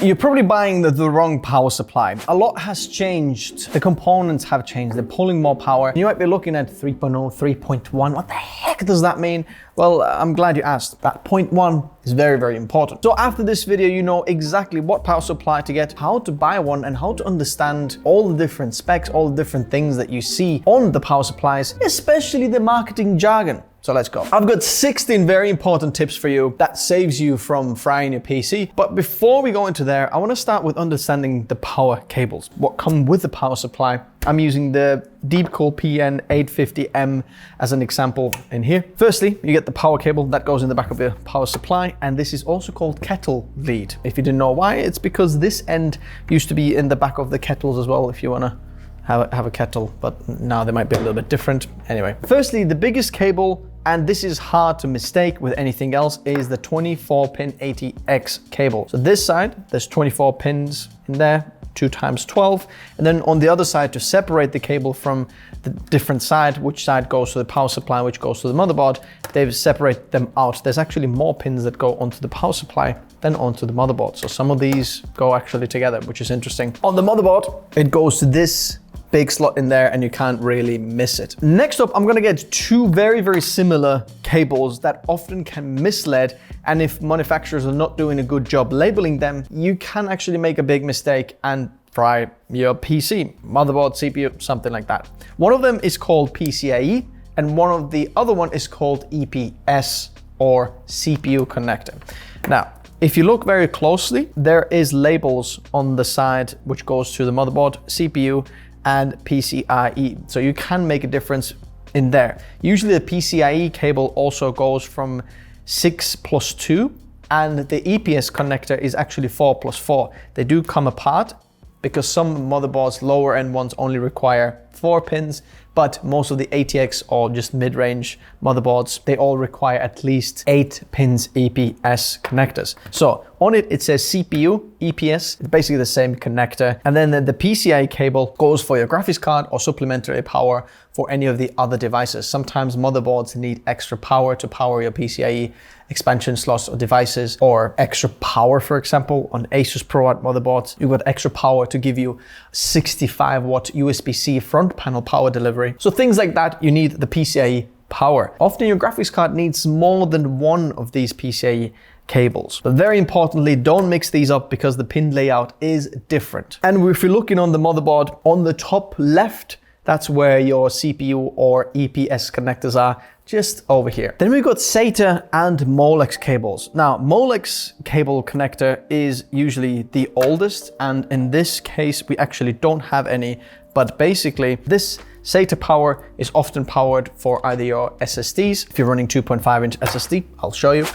You're probably buying the wrong power supply. A lot has changed. The components have changed. They're pulling more power. You might be looking at 3.0, 3.1. What the heck does that mean? Well, I'm glad you asked. That 0.1 is very, very important. So after this video, you know exactly what power supply to get, how to buy one, and how to understand all the different specs, all the different things that you see on the power supplies, especially the marketing jargon. So let's go. I've got 16 very important tips for you that saves you from frying your PC. But before we go into there, I want to start with understanding the power cables, what come with the power supply. I'm using the Deepcool PN850M as an example in here. Firstly, you get the power cable that goes in the back of your power supply, and this is also called kettle lead. If you didn't know why, it's because this end used to be in the back of the kettles as well, if you want to have a kettle, but now they might be a little bit different. Anyway, firstly, the biggest cable, and this is hard to mistake with anything else, is the 24-pin ATX cable. So this side, there's 24 pins in there, 2 times 12. And then on the other side, to separate the cable from the different side, which side goes to the power supply, which goes to the motherboard, they've separated them out. There's actually more pins that go onto the power supply than onto the motherboard. So some of these go actually together, which is interesting. On the motherboard, it goes to this big slot in there and you can't really miss it. Next up, I'm gonna get 2 very, very similar cables that often can mislead, and if manufacturers are not doing a good job labeling them, you can actually make a big mistake and fry your PC, motherboard, CPU, something like that. One of them is called PCIe and one of the other one is called EPS or CPU connector. Now, if you look very closely, there is labels on the side which goes to the motherboard, CPU, and PCIe. So you can make a difference in there. Usually the PCIe cable also goes from 6+2, and the EPS connector is actually 4+4. They do come apart because some motherboards, lower end ones, only require 4 pins, but most of the ATX or just mid-range motherboards, they all require at least 8 pins EPS connectors. So on it, it says CPU, EPS, it's basically the same connector. And then the PCIe cable goes for your graphics card or supplementary power for any of the other devices. Sometimes motherboards need extra power to power your PCIe expansion slots or devices, or extra power, for example, on Asus ProArt motherboards, you've got extra power to give you 65 watt USB-C front panel power delivery. So things like that, you need the PCIe power. Often your graphics card needs more than one of these PCIe cables. But very importantly, don't mix these up because the pin layout is different. And if you're looking on the motherboard, on the top left, that's where your CPU or EPS connectors are, just over here. Then we've got SATA and Molex cables. Now, Molex cable connector is usually the oldest, and in this case, we actually don't have any, but basically this SATA power is often powered for either your SSDs. If you're running 2.5-inch SSD, I'll show you.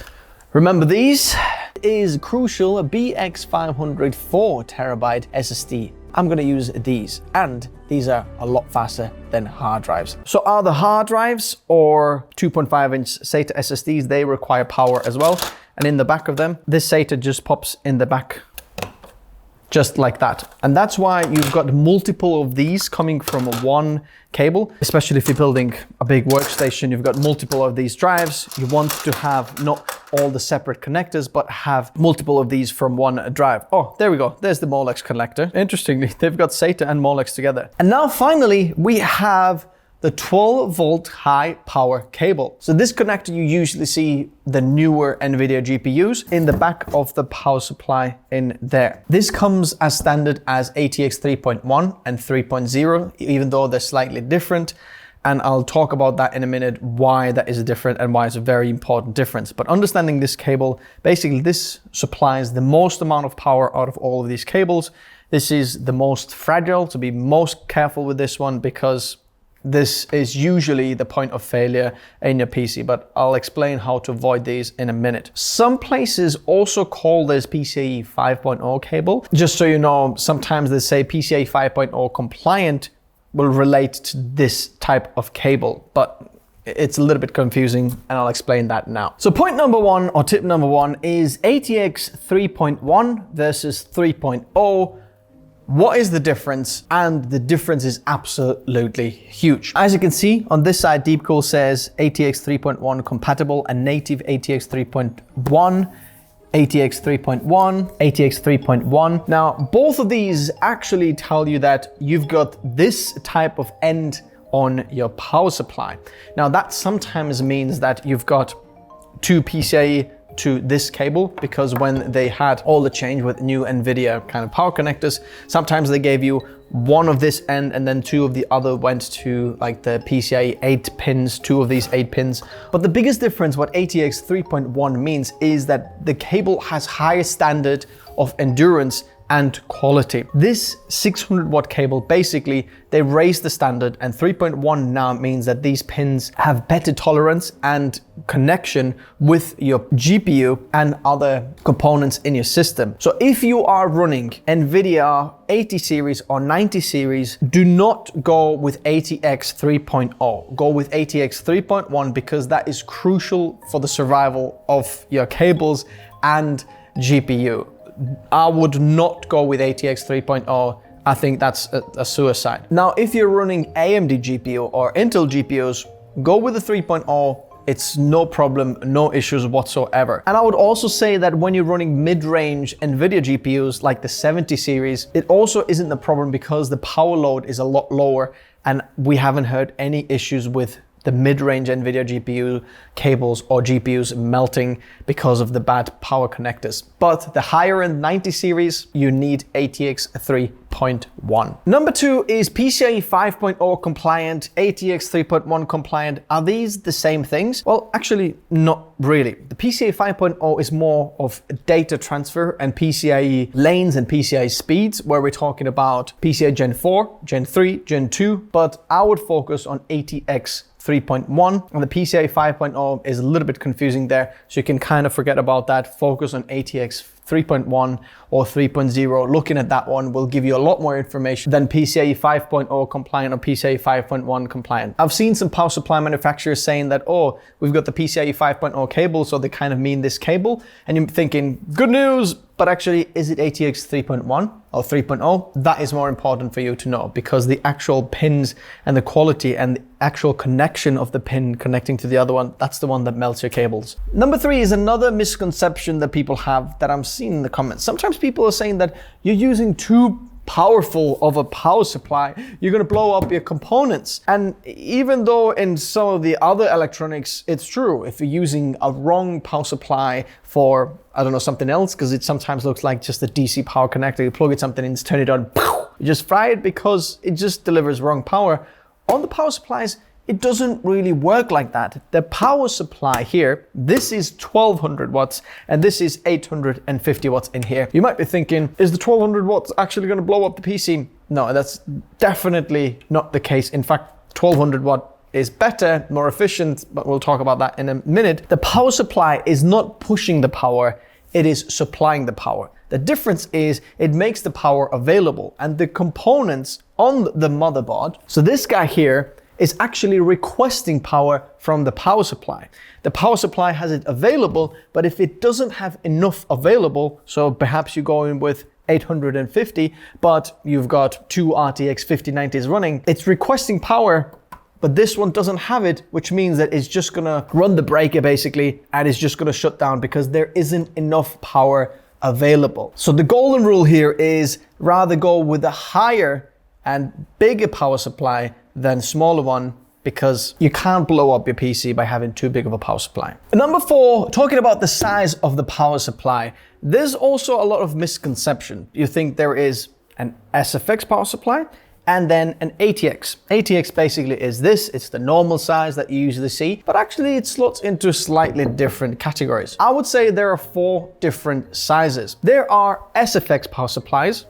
Remember these? Is crucial, a BX500 4TB SSD. I'm gonna use these, and these are a lot faster than hard drives. So are the hard drives or 2.5-inch SATA SSDs, they require power as well. And in the back of them, this SATA just pops in the back, just like that. And that's why you've got multiple of these coming from one cable, especially if you're building a big workstation, you've got multiple of these drives. You want to have not all the separate connectors, but have multiple of these from one drive. Oh, there we go. There's the Molex connector. Interestingly, they've got SATA and Molex together. And now finally, we have the 12-volt high power cable. So this connector, you usually see the newer NVIDIA GPUs in the back of the power supply in there. This comes as standard as ATX 3.1 and 3.0, even though they're slightly different. And I'll talk about that in a minute, why that is different and why it's a very important difference. But understanding this cable, basically this supplies the most amount of power out of all of these cables. This is the most fragile, so be most careful with this one because this is usually the point of failure in your PC, but I'll explain how to avoid these in a minute. Some places also call this PCIe 5.0 cable. Just so you know, sometimes they say PCIe 5.0 compliant will relate to this type of cable, but it's a little bit confusing and I'll explain that now. So point number 1 or tip number 1 is ATX 3.1 versus 3.0. What is the difference? And the difference is absolutely huge. As you can see on this side, Deepcool says ATX 3.1 compatible and native ATX 3.1 ATX 3.1, ATX 3.1. Now, both of these actually tell you that you've got this type of end on your power supply. Now, that sometimes means that you've got two PCIe to this cable, because when they had all the change with new NVIDIA kind of power connectors, sometimes they gave you one of this end and then two of the other went to like the PCIe 8 pins, two of these 8 pins. But the biggest difference what ATX 3.1 means is that the cable has higher standard of endurance and quality. This 600 watt cable, basically, they raised the standard, and 3.1 now means that these pins have better tolerance and connection with your GPU and other components in your system. So if you are running NVIDIA 80 series or 90 series, do not go with ATX 3.0. Go with ATX 3.1 because that is crucial for the survival of your cables and GPU. I would not go with ATX 3.0. I think that's a suicide. Now, if you're running AMD GPU or Intel GPUs, go with the 3.0. It's no problem, no issues whatsoever. And I would also say that when you're running mid-range NVIDIA GPUs like the 70 series, it also isn't the problem because the power load is a lot lower and we haven't heard any issues with the mid-range NVIDIA GPU cables or GPUs melting because of the bad power connectors. But the higher end 90 series, you need ATX 3.1. Number 2 is PCIe 5.0 compliant, ATX 3.1 compliant. Are these the same things? Well, actually, not really. The PCIe 5.0 is more of data transfer and PCIe lanes and PCIe speeds, where we're talking about PCIe Gen 4, Gen 3, Gen 2, but I would focus on ATX 3.1, and the PCIe 5.0 is a little bit confusing there, so you can kind of forget about that. Focus on ATX 3.1 or 3.0. Looking at that one will give you a lot more information than PCIe 5.0 compliant or PCIe 5.1 compliant. I've seen some power supply manufacturers saying that, oh, we've got the PCIe 5.0 cable, so they kind of mean this cable, and you're thinking, good news, but actually, is it ATX 3.1 or 3.0? That is more important for you to know, because the actual pins and the quality and the actual connection of the pin connecting to the other one, that's the one that melts your cables. Number 3 is another misconception that people have that I'm seeing in the comments. Sometimes people are saying that you're using too powerful of a power supply, you're going to blow up your components. And even though in some of the other electronics, it's true, if you're using a wrong power supply for, I don't know, something else, because it sometimes looks like just a DC power connector, you plug it something in, turn it on, you just fry it because it just delivers wrong power. On the power supplies, it doesn't really work like that. The power supply here, this is 1200 watts and this is 850 watts in here. You might be thinking, is the 1200 watts actually going to blow up the PC? No, that's definitely not the case. In fact, 1200 watt is better, more efficient, but we'll talk about that in a minute. The power supply is not pushing the power, it is supplying the power. The difference is it makes the power available, and the components on the motherboard, so this guy here is actually requesting power from the power supply. The power supply has it available, but if it doesn't have enough available, so perhaps you go in with 850, but you've got two RTX 5090s running, it's requesting power, but this one doesn't have it, which means that it's just gonna run the breaker basically, and it's just gonna shut down because there isn't enough power available. So the golden rule here is rather go with a higher and bigger power supply than smaller one, because you can't blow up your PC by having too big of a power supply. Number 4, talking about the size of the power supply, there's also a lot of misconception. You think there is an SFX power supply and then an ATX. ATX basically is this, it's the normal size that you usually see, but actually it slots into slightly different categories. I would say there are 4 different sizes. There are SFX power supplies.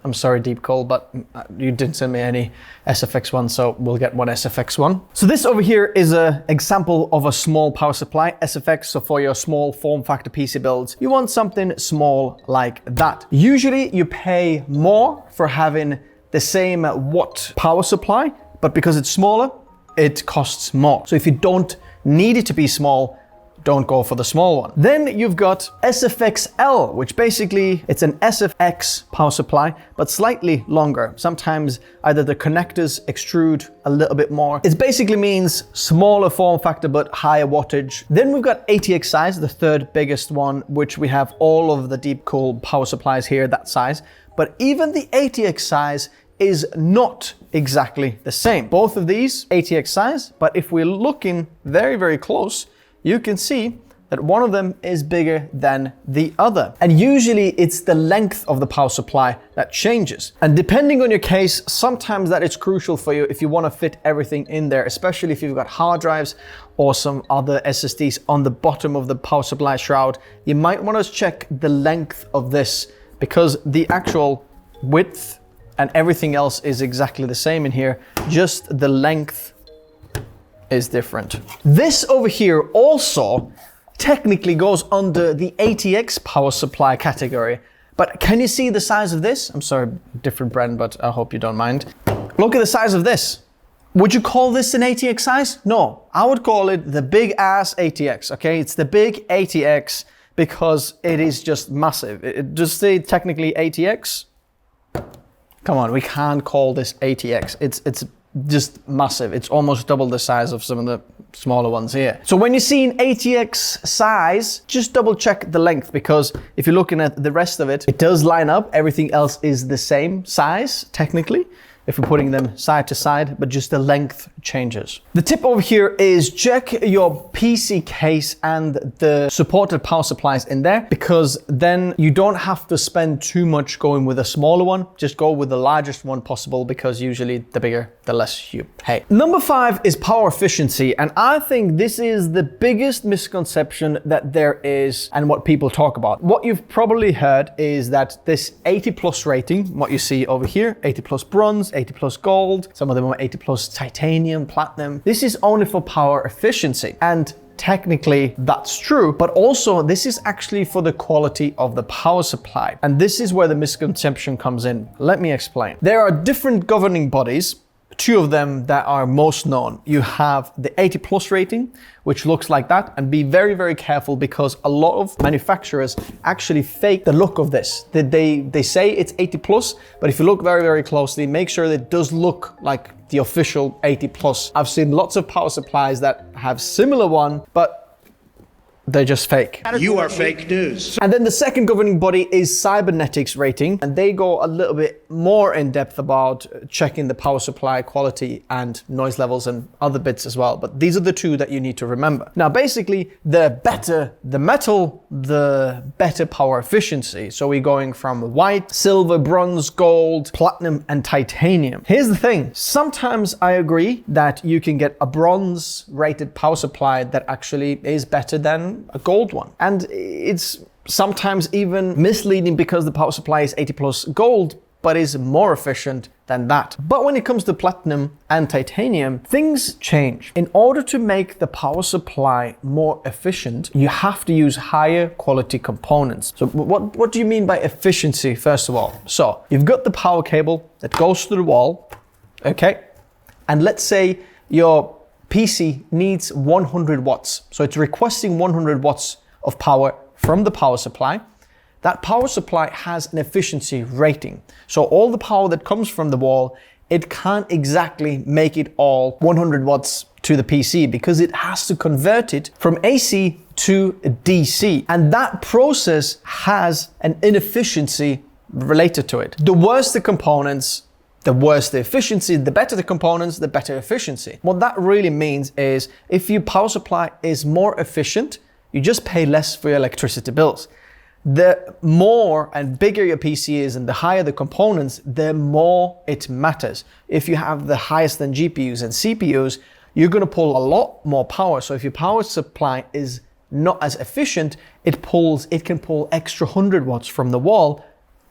I'm sorry, Deepcool, but you didn't send me any SFX one, so we'll get one SFX one. So this over here is an example of a small power supply, SFX, so for your small form factor PC builds, you want something small like that. Usually you pay more for having the same watt power supply, but because it's smaller, it costs more. So if you don't need it to be small, don't go for the small one. Then you've got SFXL, which basically it's an SFX power supply, but slightly longer. Sometimes either the connectors extrude a little bit more. It basically means smaller form factor, but higher wattage. Then we've got ATX size, the third biggest one, which we have all of the Deepcool power supplies here, that size. But even the ATX size is not exactly the same. Both of these ATX size, but if we're looking very, very close, you can see that one of them is bigger than the other. And usually it's the length of the power supply that changes. And depending on your case, sometimes that is crucial for you if you want to fit everything in there, especially if you've got hard drives or some other SSDs on the bottom of the power supply shroud. You might want to check the length of this because the actual width and everything else is exactly the same in here, just the length is different. This over here also technically goes under the ATX power supply category, but can you see the size of this? I'm sorry, different brand, but I hope you don't mind. Look at the size of this. Would you call this an ATX size? No, I would call it the big ass ATX, okay? It's the big ATX because it is just massive. Just say technically ATX. Come on, we can't call this ATX. It's just massive. It's almost double the size of some of the smaller ones here. So when you see an ATX size, just double check the length, because if you're looking at the rest of it, it does line up. Everything else is the same size, technically, if we're putting them side to side, but just the length changes. The tip over here is check your PC case and the supported power supplies in there, because then you don't have to spend too much going with a smaller one. Just go with the largest one possible, because usually the bigger, the less you pay. Number 5 is power efficiency. And I think this is the biggest misconception that there is and what people talk about. What you've probably heard is that this 80 plus rating, what you see over here, 80 plus bronze, 80 plus gold, some of them are 80 plus titanium, platinum. This is only for power efficiency. And technically that's true, but also this is actually for the quality of the power supply. And this is where the misconception comes in. Let me explain. There are different governing bodies, 2 of them that are most known. You have the 80 plus rating, which looks like that, and be very, very careful, because a lot of manufacturers actually fake the look of this. They say it's 80 plus, but if you look very, very closely, make sure that it does look like the official 80 plus. I've seen lots of power supplies that have similar one, but they're just fake. You are fake news. And then the second governing body is cybernetics rating, and they go a little bit more in depth about checking the power supply quality and noise levels and other bits as well. But these are the 2 that you need to remember. Now, basically, the better the metal, the better power efficiency. So we're going from white, silver, bronze, gold, platinum, and titanium. Here's the thing. Sometimes I agree that you can get a bronze rated power supply that actually is better than a gold one. And it's sometimes even misleading because the power supply is 80 plus gold, but is more efficient than that. But when it comes to platinum and titanium, things change. In order to make the power supply more efficient, you have to use higher quality components. So what do you mean by efficiency, first of all? So you've got the power cable that goes to the wall, okay? And let's say your PC needs 100 watts. So it's requesting 100 watts of power from the power supply. That power supply has an efficiency rating. So all the power that comes from the wall, it can't exactly make it all 100 watts to the PC, because it has to convert it from AC to DC. And that process has an inefficiency related to it. The worse the components, the worse the efficiency. The better the components, the better efficiency. What that really means is if your power supply is more efficient, you just pay less for your electricity bills. The more and bigger your PC is and the higher the components, the more it matters. If you have the highest end GPUs and CPUs, you're going to pull a lot more power. So if your power supply is not as efficient, it can pull extra 100 watts from the wall,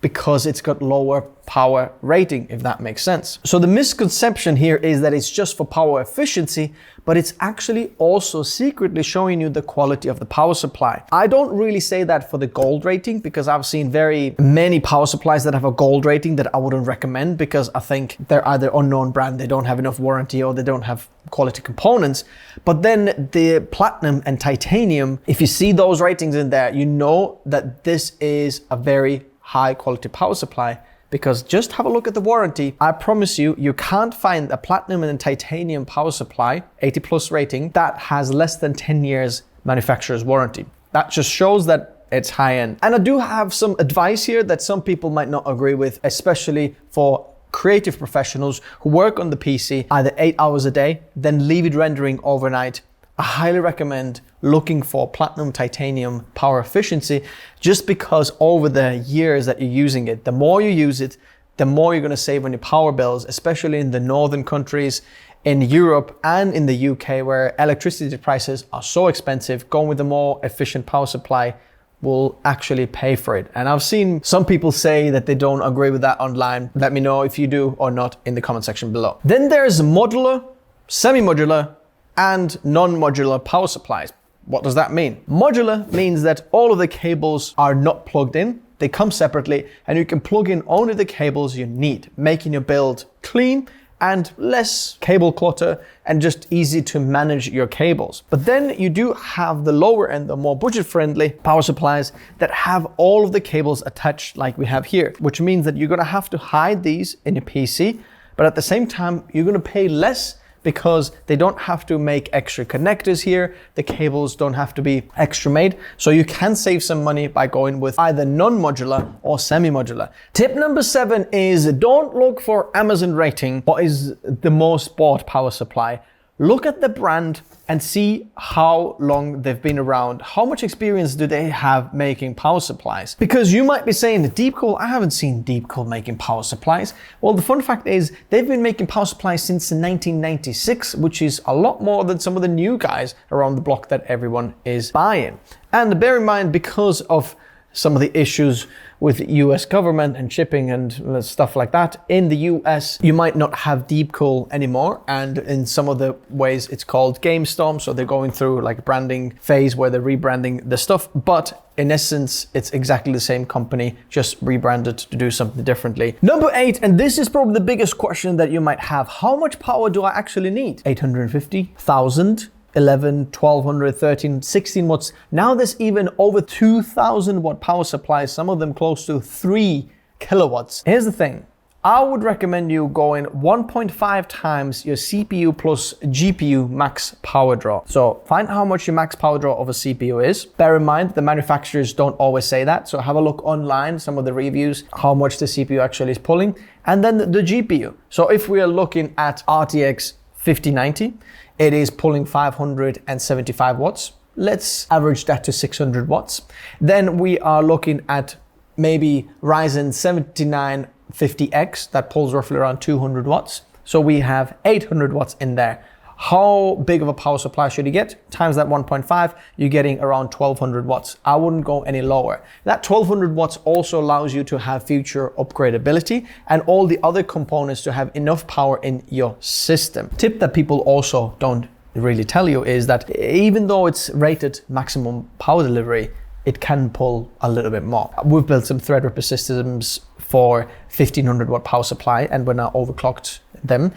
because it's got lower power rating, if that makes sense. So the misconception here is that it's just for power efficiency, but it's actually also secretly showing you the quality of the power supply. I don't really say that for the gold rating, because I've seen very many power supplies that have a gold rating that I wouldn't recommend, because I think they're either unknown brand, they don't have enough warranty, or they don't have quality components. But then the platinum and titanium, if you see those ratings in there, you know that this is a very high quality power supply, because just have a look at the warranty. I promise you, you can't find a platinum and titanium power supply, 80+ rating, that has less than 10 years manufacturer's warranty. That just shows that it's high end. And I do have some advice here that some people might not agree with, especially for creative professionals who work on the PC either 8 hours a day, then leave it rendering overnight. I highly recommend looking for platinum titanium power efficiency, just because over the years that you're using it, the more you use it, the more you're going to save on your power bills, especially in the northern countries, in Europe and in the UK, where electricity prices are so expensive. Going with a more efficient power supply will actually pay for it. And I've seen some people say that they don't agree with that online. Let me know if you do or not in the comment section below. Then there's modular, semi-modular, and non-modular power supplies. What does that mean? Modular means that all of the cables are not plugged in. They come separately, and you can plug in only the cables you need, making your build clean and less cable clutter and just easy to manage your cables. But then you do have the lower end, the more budget-friendly power supplies that have all of the cables attached like we have here, which means that you're gonna have to hide these in your PC, but at the same time, you're gonna pay less because they don't have to make extra connectors here. The cables don't have to be extra made. So you can save some money by going with either non-modular or semi-modular. Tip number 7 is don't look for Amazon rating. What is the most bought power supply? Look at the brand and see how long they've been around. How much experience do they have making power supplies? Because you might be saying, Deepcool, I haven't seen Deepcool making power supplies. Well, the fun fact is they've been making power supplies since 1996, which is a lot more than some of the new guys around the block that everyone is buying. And bear in mind, because of some of the issues with the US government and shipping and stuff like that, in the US, you might not have Deepcool anymore. And in some of the ways it's called Game Storm. So they're going through like a branding phase where they're rebranding the stuff. But in essence, it's exactly the same company, just rebranded to do something differently. Number 8, and this is probably the biggest question that you might have. How much power do I actually need? 850,000? 11, 1200, 13, 16 watts. Now there's even over 2000 watt power supplies, some of them close to 3 kilowatts. Here's the thing. I would recommend you going 1.5 times your CPU plus GPU max power draw. So find how much your max power draw of a CPU is. Bear in mind, the manufacturers don't always say that. So have a look online, some of the reviews, how much the CPU actually is pulling. And then the GPU. So if we are looking at RTX 5090, it is pulling 575 watts. Let's average that to 600 watts. Then we are looking at maybe Ryzen 7950X that pulls roughly around 200 watts. So we have 800 watts in there. How big of a power supply should you get? Times that 1.5, you're getting around 1200 watts. I wouldn't go any lower. That 1200 watts also allows you to have future upgradability and all the other components to have enough power in your system. Tip that people also don't really tell you is that even though it's rated maximum power delivery, it can pull a little bit more. We've built some Threadripper systems for 1500 watt power supply, and when I overclocked them,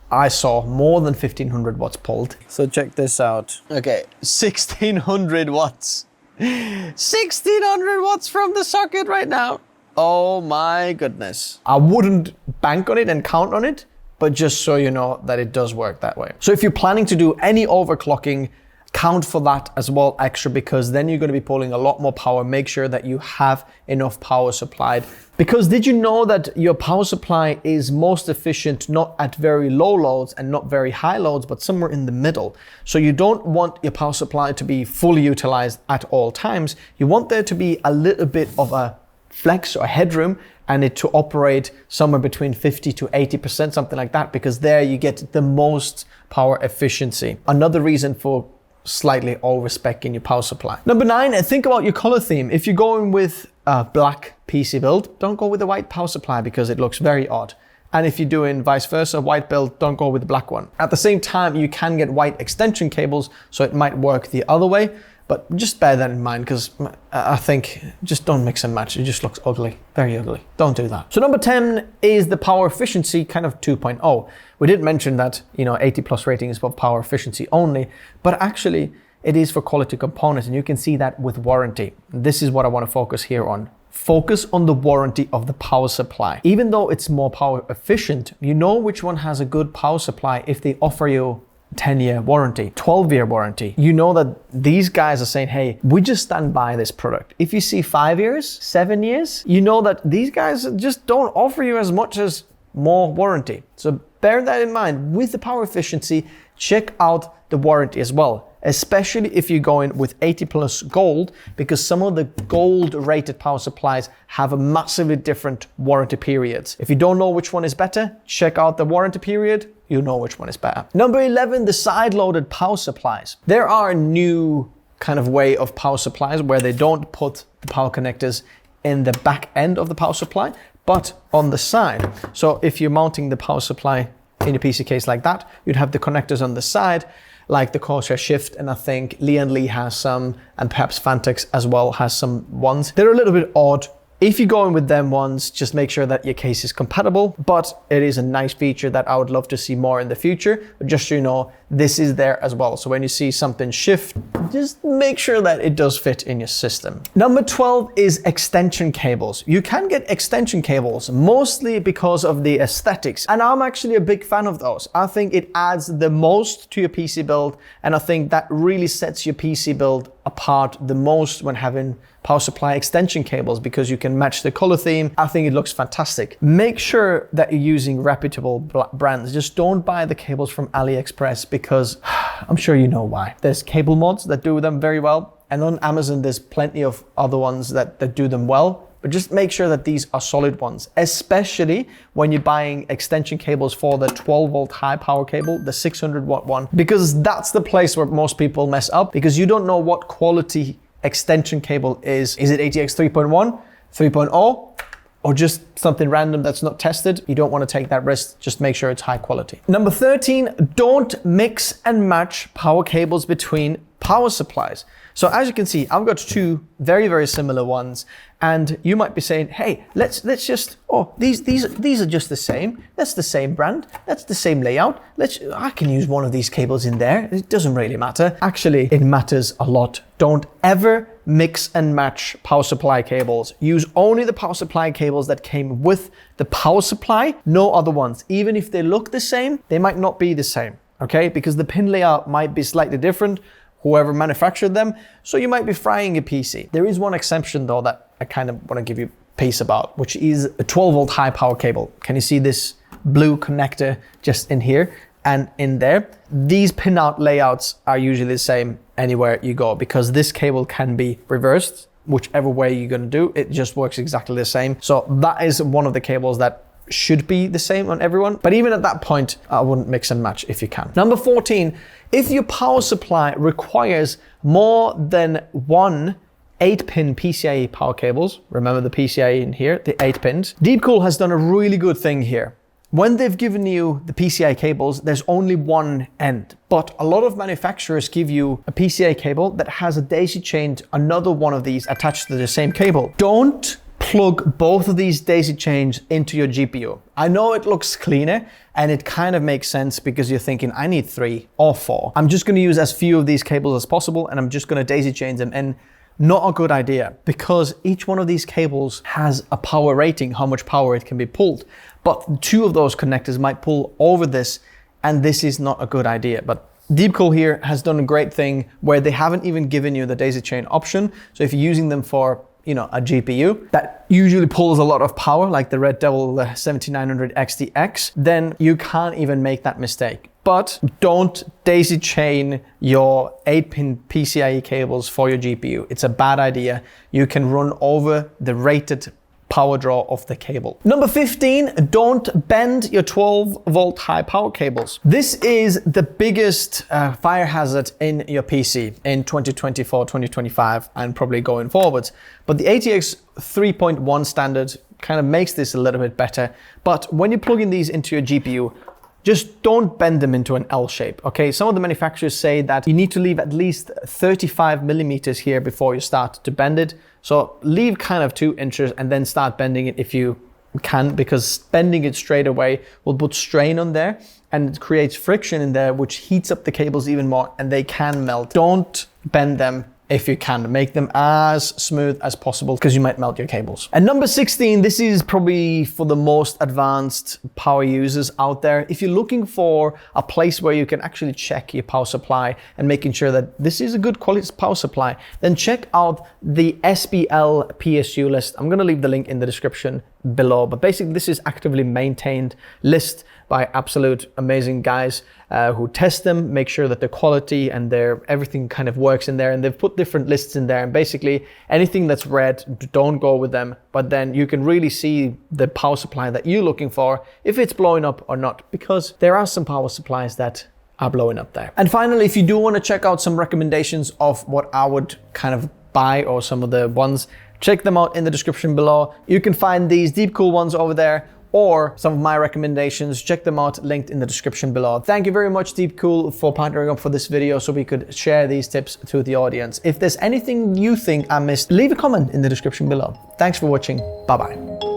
I saw more than 1500 watts pulled. So check this out. Okay, 1600 watts. 1600 watts from the socket right now. Oh my goodness. I wouldn't bank on it and count on it, but just so you know that it does work that way. So if you're planning to do any overclocking, count for that as well extra, because then you're going to be pulling a lot more power. Make sure that you have enough power supplied. Because did you know that your power supply is most efficient not at very low loads and not very high loads, but somewhere in the middle? So you don't want your power supply to be fully utilized at all times. You want there to be a little bit of a flex or headroom, and it to operate somewhere between 50 to 80%, something like that, because there you get the most power efficiency. Another reason for slightly over-speccing your power supply. Number 9, think about your color theme. If you're going with a black PC build, don't go with the white power supply because it looks very odd. And if you're doing vice versa, white build, don't go with the black one. At the same time, you can get white extension cables, so it might work the other way, but just bear that in mind because I think just don't mix and match. It just looks ugly, very ugly. Don't do that. So number 10 is the power efficiency, kind of 2.0. We did mention that, 80 plus rating is for power efficiency only, but actually it is for quality components, and you can see that with warranty. This is what I want to focus here on. Focus on the warranty of the power supply. Even though it's more power efficient, you know which one has a good power supply if they offer you 10-year warranty, 12-year warranty. You know that these guys are saying, hey, we just stand by this product. If you see 5 years, 7 years, you know that these guys just don't offer you as much as more warranty. So bear that in mind. With the power efficiency, check out the warranty as well, especially if you're going with 80 plus gold, because some of the gold rated power supplies have a massively different warranty periods. If you don't know which one is better, check out the warranty period. You know which one is better. Number 11, the side-loaded power supplies. There are a new kind of way of power supplies where they don't put the power connectors in the back end of the power supply, but on the side. So if you're mounting the power supply in a PC case like that, you'd have the connectors on the side, like the Corsair Shift, and I think Lee has some, and perhaps Fantex as well has some ones. They're a little bit odd. If you're going with them ones, just make sure that your case is compatible, but it is a nice feature that I would love to see more in the future. But just so you know, this is there as well. So when you see something shift, just make sure that it does fit in your system. Number 12 is extension cables. You can get extension cables mostly because of the aesthetics, and I'm actually a big fan of those. I think it adds the most to your PC build, and I think that really sets your PC build apart the most when having power supply extension cables, because you can match the color theme. I think it looks fantastic. Make sure that you're using reputable brands. Just don't buy the cables from AliExpress, because I'm sure you know why. There's cable mods that do them very well, and on Amazon there's plenty of other ones that do them well. But just make sure that these are solid ones, especially when you're buying extension cables for the 12 volt high power cable, the 600 watt one, because that's the place where most people mess up, because you don't know what quality extension cable is. Is it ATX 3.1, 3.0, or just something random that's not tested? You don't want to take that risk. Just make sure it's high quality. Number 13, don't mix and match power cables between power supplies. So as you can see, I've got two very, very similar ones, and you might be saying, hey, let's just, these are just the same. That's the same brand. That's the same layout. I can use one of these cables in there. It doesn't really matter. Actually, it matters a lot. Don't ever mix and match power supply cables. Use only the power supply cables that came with the power supply, no other ones. Even if they look the same, they might not be the same, okay? Because the pin layout might be slightly different, whoever manufactured them, so you might be frying a PC. There is one exception though that I kind of want to give you peace about, which is a 12 volt high power cable. Can you see this blue connector just in here and in there? These pinout layouts are usually the same anywhere you go, because this cable can be reversed whichever way you're going to do. It just works exactly the same. So that is one of the cables that should be the same on everyone. But even at that point, I wouldn't mix and match if you can. Number 14, if your power supply requires more than one 8-pin PCIe power cables, remember the PCIe in here, the 8 pins, Deepcool has done a really good thing here. When they've given you the PCI cables, there's only one end, but a lot of manufacturers give you a PCI cable that has a daisy chained another one of these attached to the same cable. Don't plug both of these daisy chains into your GPU. I know it looks cleaner and it kind of makes sense because you're thinking, I need 3 or 4. I'm just going to use as few of these cables as possible, and I'm just going to daisy chain them in. Not a good idea, because each one of these cables has a power rating, how much power it can be pulled. But 2 of those connectors might pull over this, and this is not a good idea. But Deepcool here has done a great thing where they haven't even given you the daisy chain option. So if you're using them for a GPU that usually pulls a lot of power, like the Red Devil 7900 XTX, then you can't even make that mistake. But don't daisy chain your 8-pin PCIe cables for your GPU. It's a bad idea. You can run over the rated power draw of the cable. Number 15, don't bend your 12-volt high power cables. This is the biggest fire hazard in your PC in 2024, 2025, and probably going forward. But the ATX 3.1 standard kind of makes this a little bit better. But when you're plugging these into your GPU, just don't bend them into an L shape, okay? Some of the manufacturers say that you need to leave at least 35 millimeters here before you start to bend it. So leave kind of 2 inches and then start bending it if you can, because bending it straight away will put strain on there and it creates friction in there, which heats up the cables even more and they can melt. Don't bend them if you can. Make them as smooth as possible because you might melt your cables. And number 16, this is probably for the most advanced power users out there. If you're looking for a place where you can actually check your power supply and making sure that this is a good quality power supply, then check out the SBL PSU list. I'm going to leave the link in the description below, but basically this is actively maintained list by absolute amazing guys who test them, make sure that the quality and everything kind of works in there, and they've put different lists in there, and basically anything that's red, don't go with them. But then you can really see the power supply that you're looking for, if it's blowing up or not, because there are some power supplies that are blowing up there. And finally, if you do want to check out some recommendations of what I would kind of buy, or some of the ones, check them out in the description below. You can find these Deepcool ones over there, or some of my recommendations. Check them out, linked in the description below. Thank you very much, Deepcool, for partnering up for this video so we could share these tips to the audience. If there's anything you think I missed, leave a comment in the description below. Thanks for watching. Bye-bye.